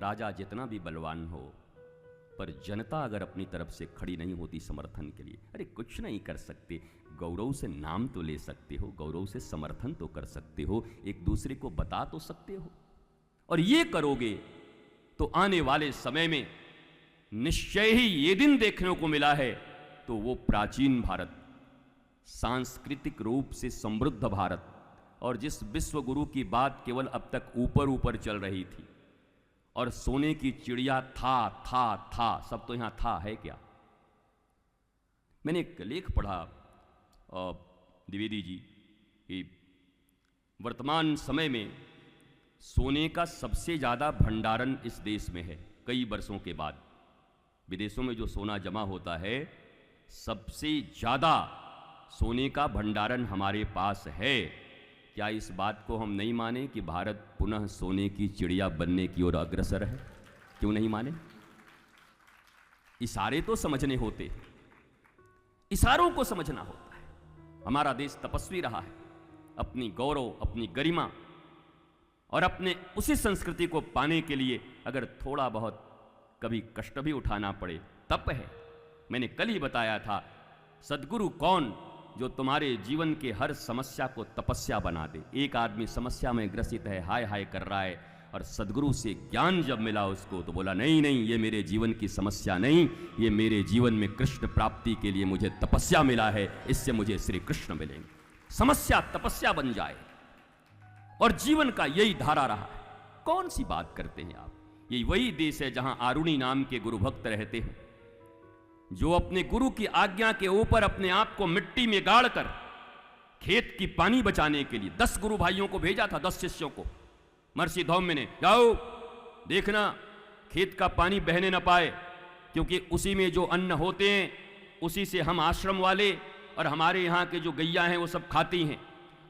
राजा जितना भी बलवान हो, पर जनता अगर अपनी तरफ से खड़ी नहीं होती समर्थन के लिए, अरे कुछ नहीं कर सकते। गौरव से नाम तो ले सकते हो, गौरव से समर्थन तो कर सकते हो, एक दूसरे को बता तो सकते हो। और ये करोगे तो आने वाले समय में निश्चय ही ये दिन देखने को मिला है, तो वो प्राचीन भारत, सांस्कृतिक रूप से समृद्ध भारत, और जिस विश्व गुरु की बात केवल अब तक ऊपर ऊपर चल रही थी, और सोने की चिड़िया था सब तो यहां था है क्या। मैंने एक लेख पढ़ा द्विवेदी जी कि वर्तमान समय में सोने का सबसे ज़्यादा भंडारण इस देश में है। कई वर्षों के बाद विदेशों में जो सोना जमा होता है, सबसे ज़्यादा सोने का भंडारण हमारे पास है। क्या इस बात को हम नहीं माने कि भारत पुनः सोने की चिड़िया बनने की ओर अग्रसर है? क्यों नहीं माने? इशारे तो समझने होते, इशारों को समझना होता है। हमारा देश तपस्वी रहा है, अपनी गौरव, अपनी गरिमा और अपने उसी संस्कृति को पाने के लिए अगर थोड़ा बहुत कभी कष्ट भी उठाना पड़े, तप है। मैंने कल ही बताया था, सद्गुरु कौन जो तुम्हारे जीवन के हर समस्या को तपस्या बना दे। एक आदमी समस्या में ग्रसित है, हाय हाय कर रहा है, और सद्गुरु से ज्ञान जब मिला उसको तो बोला नहीं नहीं, ये मेरे जीवन की समस्या नहीं, ये मेरे जीवन में कृष्ण प्राप्ति के लिए मुझे तपस्या मिला है, इससे मुझे श्री कृष्ण मिलेंगे। समस्या तपस्या बन जाए, और जीवन का यही धारा रहा है। कौन सी बात करते हैं आप? ये वही देश है जहां आरुणि नाम के गुरु भक्त रहते हैं, जो अपने गुरु की आज्ञा के ऊपर अपने आप को मिट्टी में गाड़कर खेत की पानी बचाने के लिए 10 गुरु भाइयों को भेजा था, 10 शिष्यों को। महर्षि धौम्य ने, जाओ देखना खेत का पानी बहने न पाए, क्योंकि उसी में जो अन्न होते हैं उसी से हम आश्रम वाले और हमारे यहाँ के जो गैया हैं वो सब खाती हैं।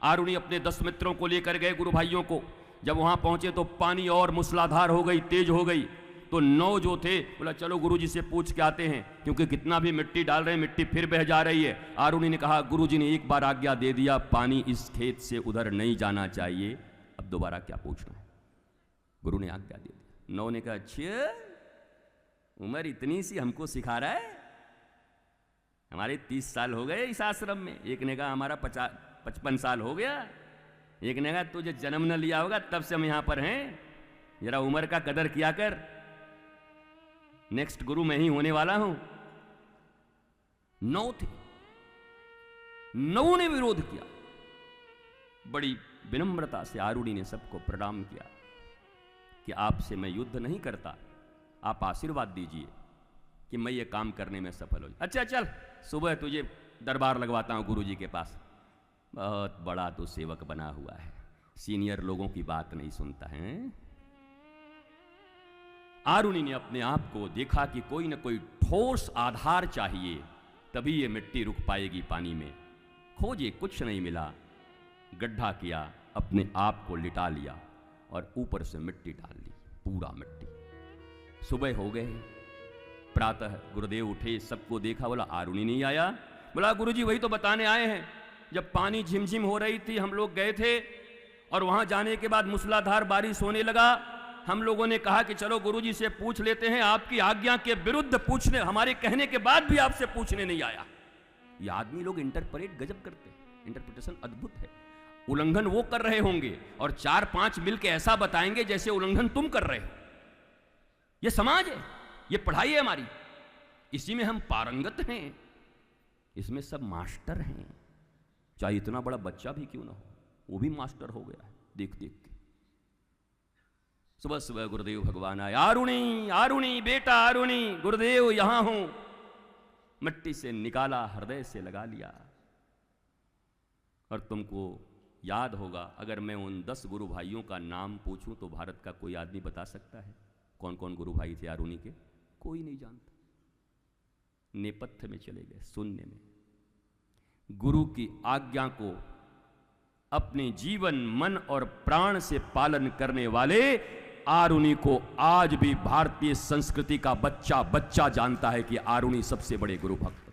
आरुणि अपने 10 मित्रों को लेकर गए गुरु भाइयों को। जब वहाँ पहुँचे तो पानी और मूसलाधार हो गई, तेज हो गई। तो 9 जो थे बोला चलो गुरुजी से पूछ के आते हैं, क्योंकि कितना भी मिट्टी डाल रहे हैं मिट्टी फिर बह जा रही है। आरुणि ने कहा गुरुजी ने एक बार आज्ञा दे दिया, पानी इस खेत से उधर नहीं जाना चाहिए, अब दोबारा क्या पूछना है। गुरु ने आज्ञा दे दी। 9 ने कहा अच्छा उम्र इतनी सी हमको सिखा रहा है, हमारे 30 साल हो गए इस आश्रम में। एक ने कहा हमारा 55 साल हो गया। एक ने कहा तुझे जन्म न लिया होगा तब से हम यहां पर हैं, जरा उम्र का कदर किया कर, नेक्स्ट गुरु मैं ही होने वाला हूं। 9 थे, 9 ने विरोध किया। बड़ी विनम्रता से आरुणि ने सबको प्रणाम किया कि आपसे मैं युद्ध नहीं करता, आप आशीर्वाद दीजिए कि मैं ये काम करने में सफल हो। अच्छा चल सुबह तुझे दरबार लगवाता हूं गुरुजी के पास। बहुत बड़ा तो सेवक बना हुआ है, सीनियर लोगों की बात नहीं सुनता है। आरुणि ने अपने आप को देखा कि कोई न कोई ठोस आधार चाहिए, तभी ये मिट्टी रुक पाएगी पानी में। खोजे, कुछ नहीं मिला। गड्ढा किया, अपने आप को लिटा लिया और ऊपर से मिट्टी डाल ली, पूरा मिट्टी। सुबह हो गए, प्रातः गुरुदेव उठे, सबको देखा, बोला आरुणि नहीं आया। बोला गुरुजी वही तो बताने आए हैं, जब पानी झिमझिम हो रही थी हम लोग गए थे, और वहां जाने के बाद मूसलाधार बारिश होने लगा। हम लोगों ने कहा कि चलो गुरुजी से पूछ लेते हैं, आपकी आज्ञा के विरुद्ध पूछने, हमारे कहने के बाद भी आपसे पूछने नहीं आया। ये आदमी लोग इंटरप्रेट गजब करते हैं, इंटरप्रिटेशन अद्भुत है। उल्लंघन वो कर रहे होंगे और 4-5 मिलके ऐसा बताएंगे जैसे उल्लंघन तुम कर रहे हो। ये समाज है, ये पढ़ाई है हमारी, इसी में हम पारंगत हैं, इसमें सब मास्टर हैं। चाहे इतना बड़ा बच्चा भी क्यों ना हो, वो भी मास्टर हो गया है देख देख के। सुबह सुबह गुरुदेव भगवान आए, आरुणि आरुणि बेटा आरुणि, गुरुदेव यहां हूं। मिट्टी से निकाला, हृदय से लगा लिया। और तुमको याद होगा, अगर मैं उन 10 गुरु भाइयों का नाम पूछूं तो भारत का कोई आदमी बता सकता है कौन कौन गुरु भाई थे आरुणि के? कोई नहीं जानता। नेपथ्य में चले गए, शून्य में। गुरु की आज्ञा को अपने जीवन, मन और प्राण से पालन करने वाले आरुणि को आज भी भारतीय संस्कृति का बच्चा जानता है कि आरुणि सबसे बड़े गुरु भक्त